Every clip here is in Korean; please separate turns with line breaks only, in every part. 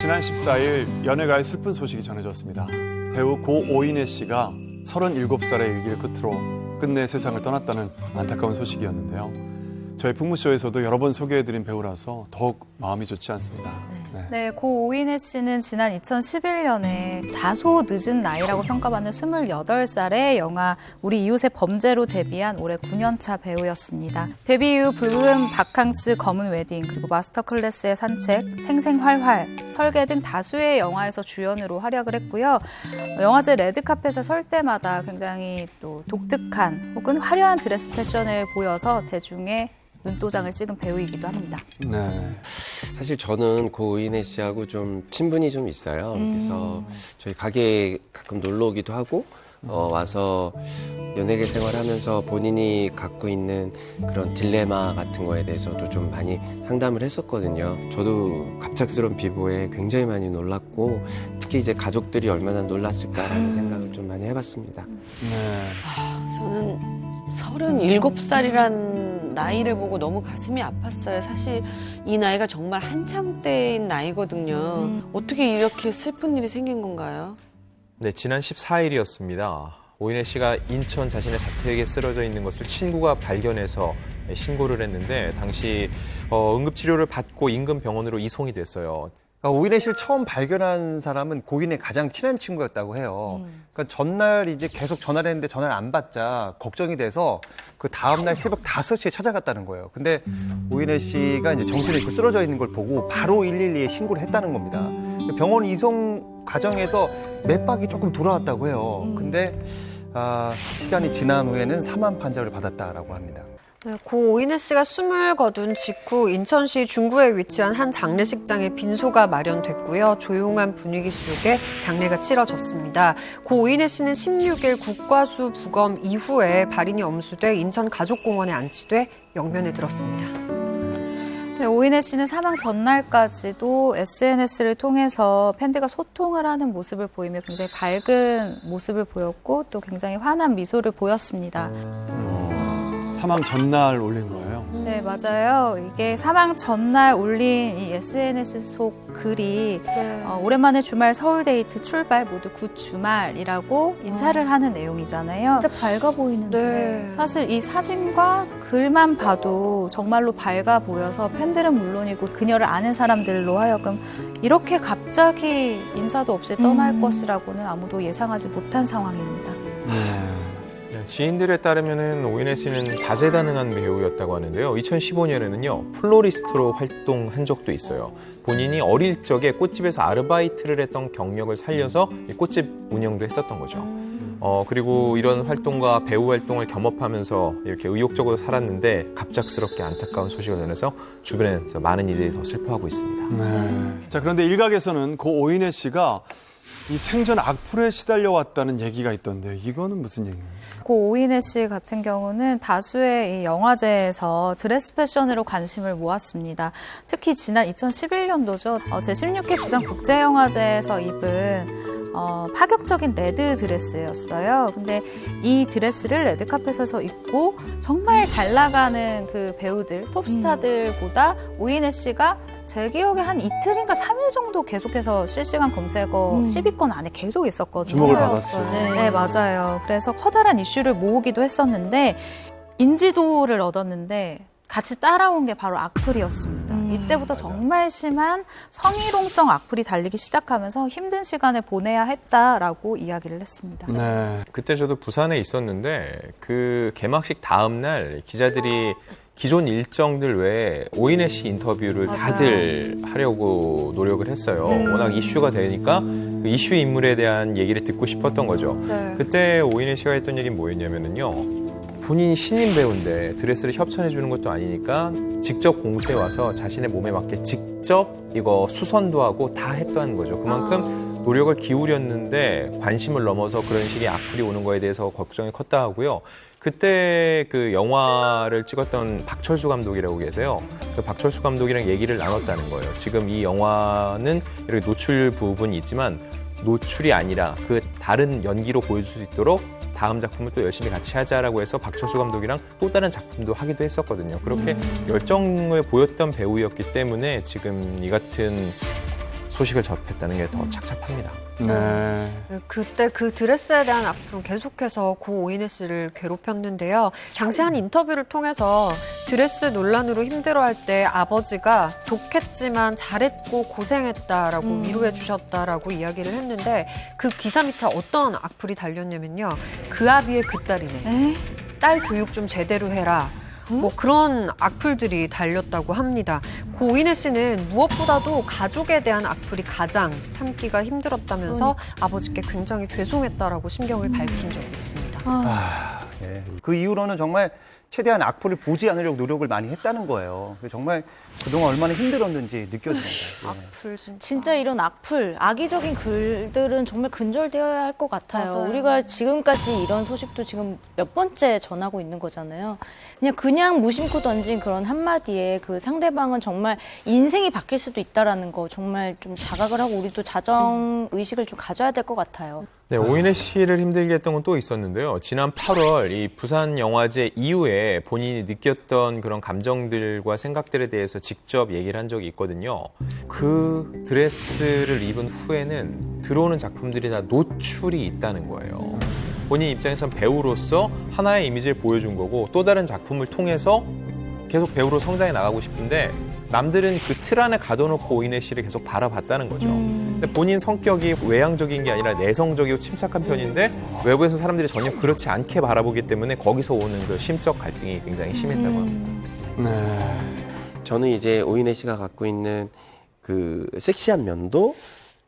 지난 14일 연예가의 슬픈 소식이 전해졌습니다. 배우 고 오인혜 씨가 37살의 일기를 끝으로 끝내 세상을 떠났다는 안타까운 소식이었는데요. 저희 풍무쇼에서도 여러 번 소개해드린 배우라서 더욱 마음이 좋지 않습니다.
네, 고 오인혜 씨는 지난 2011년에 다소 늦은 나이라고 평가받는 28살의 영화 우리 이웃의 범죄로 데뷔한 올해 9년차 배우였습니다. 데뷔 이후 붉은 바캉스, 검은 웨딩, 그리고 마스터 클래스의 산책, 생생활활, 설계 등 다수의 영화에서 주연으로 활약을 했고요. 영화제 레드카펫에 설 때마다 굉장히 또 독특한 혹은 화려한 드레스 패션을 보여서 대중의 눈도장을 찍은 배우이기도 합니다.
네.
사실 저는 고 오인혜 씨하고 좀 친분이 좀 있어요. 그래서 저희 가게에 가끔 놀러 오기도 하고 와서 연예계 생활하면서 본인이 갖고 있는 그런 딜레마 같은 거에 대해서도 좀 많이 상담을 했었거든요. 저도 갑작스러운 비보에 굉장히 많이 놀랐고 특히 이제 가족들이 얼마나 놀랐을까라는 생각을 좀 많이 해봤습니다.
네.
저는 37살이란 나이를 보고 너무 가슴이 아팠어요. 사실 이 나이가 정말 한창 때인 나이거든요. 어떻게 이렇게 슬픈 일이 생긴 건가요?
네, 지난 14일이었습니다. 오인혜 씨가 인천 자신의 자택에 쓰러져 있는 것을 친구가 발견해서 신고를 했는데 당시 응급치료를 받고 인근 병원으로 이송이 됐어요.
오인혜 씨를 처음 발견한 사람은 고인의 가장 친한 친구였다고 해요. 그러니까 전날 이제 계속 전화를 했는데 전화를 안 받자 걱정이 돼서 그 다음날 새벽 5시에 찾아갔다는 거예요. 근데 오인혜 씨가 이제 정신을 잃고 쓰러져 있는 걸 보고 바로 112에 신고를 했다는 겁니다. 병원 이송 과정에서 맥박이 조금 돌아왔다고 해요. 근데 시간이 지난 후에는 사망 판정을 받았다라고 합니다.
네, 고 오인혜 씨가 숨을 거둔 직후 인천시 중구에 위치한 한 장례식장에 빈소가 마련됐고요. 조용한 분위기 속에 장례가 치러졌습니다. 고 오인혜 씨는 16일 국과수 부검 이후에 발인이 엄수돼 인천 가족공원에 안치돼 영면에 들었습니다.
네, 오인혜 씨는 사망 전날까지도 SNS를 통해서 팬들과 소통을 하는 모습을 보이며 굉장히 밝은 모습을 보였고 또 굉장히 환한 미소를 보였습니다.
사망 전날 올린 거예요?
네, 맞아요. 이게 사망 전날 올린 이 SNS 속 글이 오랜만에 주말 서울데이트 출발 모두 굿 주말이라고 인사를 하는 내용이잖아요.
진짜 밝아 보이는데.
네, 사실 이 사진과 글만 봐도 정말로 밝아 보여서 팬들은 물론이고 그녀를 아는 사람들로 하여금 이렇게 갑자기 인사도 없이 떠날 것이라고는 아무도 예상하지 못한 상황입니다.
지인들에 따르면 오인혜 씨는 다재다능한 배우였다고 하는데요. 2015년에는요, 플로리스트로 활동한 적도 있어요. 본인이 어릴 적에 꽃집에서 아르바이트를 했던 경력을 살려서 꽃집 운영도 했었던 거죠. 그리고 이런 활동과 배우 활동을 겸업하면서 이렇게 의욕적으로 살았는데 갑작스럽게 안타까운 소식을 전해서 주변에서 많은 이들이 더 슬퍼하고 있습니다.
네. 자, 그런데 일각에서는 고 오인혜 씨가 이 생전 악플에 시달려왔다는 얘기가 있던데 이거는 무슨 얘기예요?
고 오인혜 씨 같은 경우는 다수의 이 영화제에서 드레스 패션으로 관심을 모았습니다. 특히 지난 2011년도죠. 제16회 부산국제영화제에서 입은 파격적인 레드 드레스였어요. 근데 이 드레스를 레드카펫에서 입고 정말 잘 나가는 그 배우들, 톱스타들보다 오인혜 씨가 제 기억에 한 이틀인가 3일 정도 계속해서 실시간 검색어 10위권 안에 계속 있었거든요.
주목을 받았죠.
네, 맞아요. 그래서 커다란 이슈를 모으기도 했었는데 인지도를 얻었는데 같이 따라온 게 바로 악플이었습니다. 이때부터 정말 심한 성희롱성 악플이 달리기 시작하면서 힘든 시간을 보내야 했다라고 이야기를 했습니다.
네.
그때 저도 부산에 있었는데 그 개막식 다음 날 기자들이 기존 일정들 외에 오인혜 씨 인터뷰를 다들 하려고 노력을 했어요. 워낙 이슈가 되니까 그 이슈 인물에 대한 얘기를 듣고 싶었던 거죠. 그때 오인혜 씨가 했던 얘기는 뭐였냐면요. 본인이 신인 배우인데 드레스를 협찬해 주는 것도 아니니까 직접 공수에 와서 자신의 몸에 맞게 직접 이거 수선도 하고 다 했다는 거죠. 그만큼 노력을 기울였는데 관심을 넘어서 그런 식의 악플이 오는 거에 대해서 걱정이 컸다 하고요. 그때 그 영화를 찍었던 박철수 감독이라고 계세요. 그 박철수 감독이랑 얘기를 나눴다는 거예요. 지금 이 영화는 이렇게 노출 부분이 있지만 노출이 아니라 그 다른 연기로 보여줄 수 있도록 다음 작품을 또 열심히 같이 하자라고 해서 박철수 감독이랑 또 다른 작품도 하기도 했었거든요. 그렇게 열정을 보였던 배우였기 때문에 지금 이 같은 소식을 접했다는 게 더 착잡합니다.
네.
그때 그 드레스에 대한 악플은 계속해서 고 오인혜 씨를 괴롭혔는데요. 당시 한 인터뷰를 통해서 드레스 논란으로 힘들어할 때 아버지가 독했지만 잘했고 고생했다라고 위로해 주셨다라고 이야기를 했는데 그 기사 밑에 어떤 악플이 달렸냐면요. 그 아비의 그 딸이네. 딸 교육 좀 제대로 해라. 뭐 그런 악플들이 달렸다고 합니다. 고 오인혜 씨는 무엇보다도 가족에 대한 악플이 가장 참기가 힘들었다면서 아버지께 굉장히 죄송했다라고 심경을 밝힌 적이 있습니다.
예. 그 이후로는 정말 최대한 악플을 보지 않으려고 노력을 많이 했다는 거예요. 정말 그동안 얼마나 힘들었는지 느껴집니다. 예.
악플 진짜.
진짜 이런 악플, 악의적인 글들은 정말 근절되어야 할 것 같아요.
맞아요.
우리가 지금까지 이런 소식도 지금 몇 번째 전하고 있는 거잖아요. 그냥 무심코 던진 그런 한마디에 그 상대방은 정말 인생이 바뀔 수도 있다라는 거 정말 좀 자각을 하고 우리도 자정 의식을 좀 가져야 될 것 같아요.
네, 오인혜 씨를 힘들게 했던 건 또 있었는데요. 지난 8월 이 부산 영화제 이후에 본인이 느꼈던 그런 감정들과 생각들에 대해서 직접 얘기를 한 적이 있거든요. 그 드레스를 입은 후에는 들어오는 작품들이 다 노출이 있다는 거예요. 본인 입장에선 배우로서 하나의 이미지를 보여준 거고 또 다른 작품을 통해서 계속 배우로 성장해 나가고 싶은데 남들은 그 틀 안에 가둬놓고 오인혜 씨를 계속 바라봤다는 거죠. 근데 본인 성격이 외향적인 게 아니라 내성적이고 침착한 편인데 외부에서 사람들이 전혀 그렇지 않게 바라보기 때문에 거기서 오는 그 심적 갈등이 굉장히 심했다고 합니다.
네.
저는 이제 오인혜 씨가 갖고 있는 그 섹시한 면도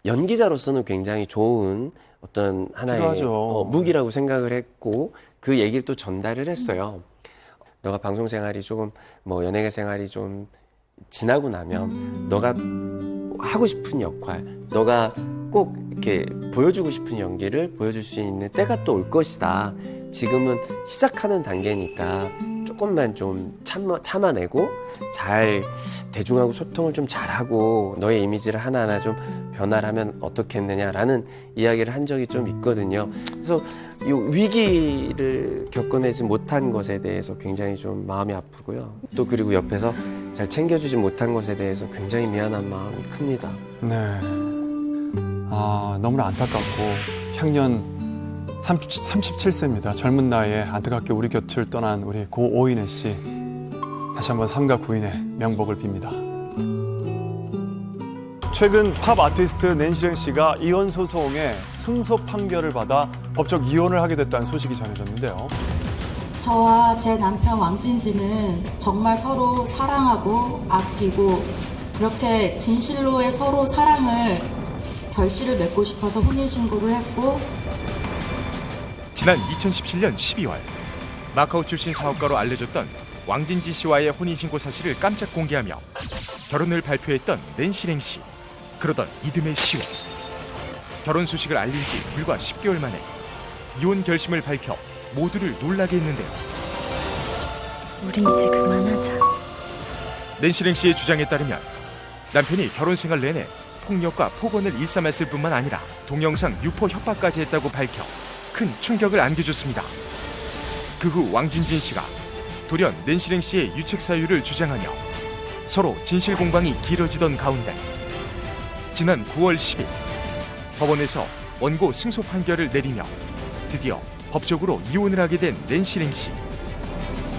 연기자로서는 굉장히 좋은 어떤 하나의
필요하죠.
무기라고 생각을 했고 그 얘기를 또 전달을 했어요. 너가 방송 생활이 조금 뭐 연예계 생활이 좀 지나고 나면 너가 하고 싶은 역할, 너가 꼭 이렇게 보여주고 싶은 연기를 보여줄 수 있는 때가 또 올 것이다. 지금은 시작하는 단계니까 조금만 좀 참아내고 잘 대중하고 소통을 좀 잘하고 너의 이미지를 하나하나 좀 변화를 하면 어떻겠느냐라는 이야기를 한 적이 좀 있거든요. 그래서 이 위기를 겪어내지 못한 것에 대해서 굉장히 좀 마음이 아프고요. 또 그리고 옆에서 잘 챙겨주지 못한 것에 대해서 굉장히 미안한 마음이 큽니다.
네. 아, 너무나 안타깝고 향년 37세입니다. 젊은 나이에 안타깝게 우리 곁을 떠난 우리 고 오인혜 씨. 다시 한번 삼가 부인의 명복을 빕니다. 최근 팝 아티스트 낸시랭 씨가 이혼 소송에 승소 판결을 받아 법적 이혼을 하게 됐다는 소식이 전해졌는데요.
저와 제 남편 왕진지는 정말 서로 사랑하고 아끼고 그렇게 진실로의 서로 사랑을 결실을 맺고 싶어서 혼인신고를 했고
지난 2017년 12월 마카오 출신 사업가로 알려졌던 왕진지 씨와의 혼인신고 사실을 깜짝 공개하며 결혼을 발표했던 낸시랭 씨. 그러던 이듬해 10월 결혼 소식을 알린 지 불과 10개월 만에 이혼 결심을 밝혀 모두를 놀라게 했는데요.
우리 이제 그만하자.
낸시랭 씨의 주장에 따르면 남편이 결혼 생활 내내 폭력과 폭언을 일삼았을 뿐만 아니라 동영상 유포 협박까지 했다고 밝혀 큰 충격을 안겨줬습니다. 그 후 왕진진 씨가 돌연 낸시랭 씨의 유책 사유를 주장하며 서로 진실 공방이 길어지던 가운데 지난 9월 10일 법원에서 원고 승소 판결을 내리며 드디어 법적으로 이혼을 하게 된 낸시랭 씨.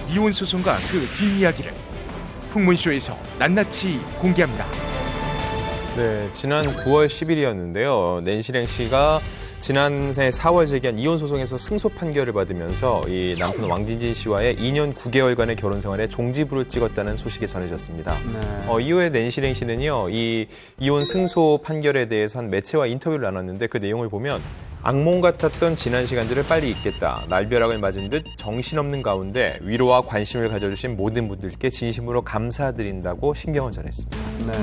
이혼 소송과 그 뒷이야기를 풍문쇼에서 낱낱이 공개합니다.
네, 지난 9월 10일이었는데요. 낸시랭 씨가 지난해 4월 제기한 이혼 소송에서 승소 판결을 받으면서 이 남편 왕진진 씨와의 2년 9개월간의 결혼 생활에 종지부를 찍었다는 소식이 전해졌습니다.
네.
이후에 낸시랭 씨는요, 이 이혼 승소 판결에 대해서 한 매체와 인터뷰를 나눴는데 그 내용을 보면 악몽 같았던 지난 시간들을 빨리 잊겠다. 날벼락을 맞은 듯 정신없는 가운데 위로와 관심을 가져주신 모든 분들께 진심으로 감사드린다고 신경을 전했습니다.
네.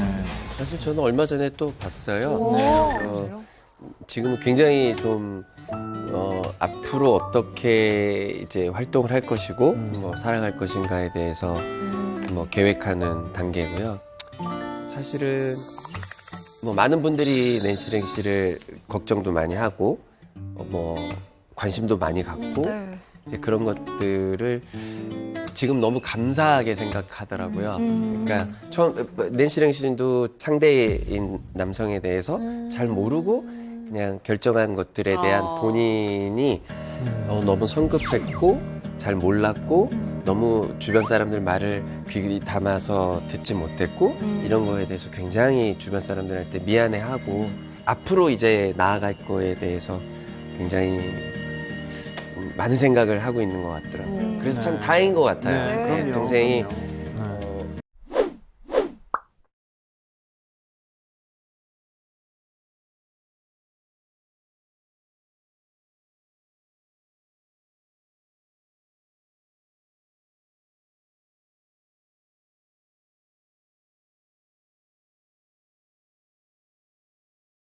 사실 저는 얼마 전에 또 봤어요. 그래서 지금은 굉장히 좀 앞으로 어떻게 이제 활동을 할 것이고 뭐 사랑할 것인가에 대해서 뭐 계획하는 단계고요. 사실은 뭐 많은 분들이 낸시랭 씨를 걱정도 많이 하고 뭐 관심도 많이 갖고
네.
이제 그런 것들을 지금 너무 감사하게 생각하더라고요. 그러니까 처음 낸시 씨도 상대인 남성에 대해서 잘 모르고 그냥 결정한 것들에 대한 본인이 너무 성급했고 잘 몰랐고 너무 주변 사람들 말을 귀 담아서 듣지 못했고 이런 거에 대해서 굉장히 주변 사람들한테 미안해하고 앞으로 이제 나아갈 거에 대해서 굉장히 많은 생각을 하고 있는 것 같더라고요. 그래서 참 다행인 것 같아요.
네, 그럼요.
동생이
그럼요.